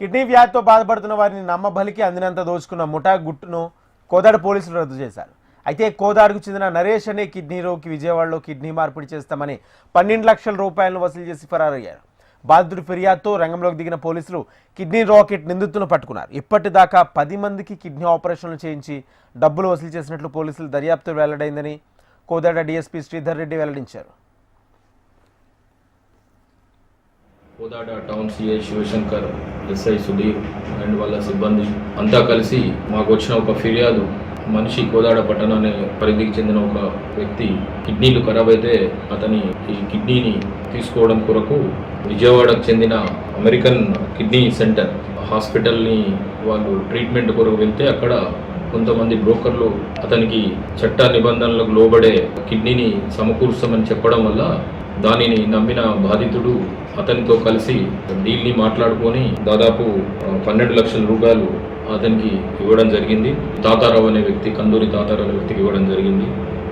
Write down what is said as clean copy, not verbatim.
Kidney వ్యాధితో బాధపడుతున్న వారిని నమ్మబలికి అందినంత దోచుకున్న ముఠా గుట్టును కోదాడ పోలీసులు రద్దు చేశారు. అయితే కోదాడకు చెందిన నరేష్ అనే కిడ్నీ రోగికి విజయవాడలో కిడ్నీ మార్పిడి చేస్తామని 12 లక్షల రూపాయలను వసూలు చేసి ఫరారయ్యారు. బాధితుడి ఫిర్యాదుతో రంగంలోకి దిగిన పోలీసులు కిడ్నీ రాకెట్ నిందితులను పట్టుకున్నారు. ఇప్పటిదాకా 10 మందికి కిడ్నీ ఆపరేషన్లు చేయించి డబ్బులు వసూలు చేసినట్లు పోలీసులు దర్యాప్తు వెల్లడైందని కోదాడ డీఎస్పీ శ్రీధర్ రెడ్డి వెల్లడించారు. Kodad town CI Shivashankar, SI Sudheer and వాళ్ళ సిబ్బంది అంతా కలిసి మాకు వచ్చిన ఒక ఫిర్యాదు, మనిషి కోదాడ పట్టణాన్ని పరిధికి చెందిన ఒక వ్యక్తి కిడ్నీలు ఖరాబ్ అయితే అతని ఈ కిడ్నీని తీసుకోవడం కొరకు విజయవాడకు చెందిన అమెరికన్ కిడ్నీ సెంటర్ హాస్పిటల్ని వాళ్ళు ట్రీట్మెంట్ కొరకు వెళ్తే అక్కడ కొంతమంది బ్రోకర్లు అతనికి చట్ట నిబంధనలకు లోబడే కిడ్నీని సమకూర్చమని చెప్పడం వల్ల దానిని నమ్మిన బాధితుడు అతనితో కలిసి డీల్ని మాట్లాడుకొని దాదాపు 12 లక్షల రూపాయలు అతనికి ఇవ్వడం జరిగింది. తాతారావు అనే వ్యక్తి, కందూరి తాతారావు అనే వ్యక్తికి ఇవ్వడం జరిగింది.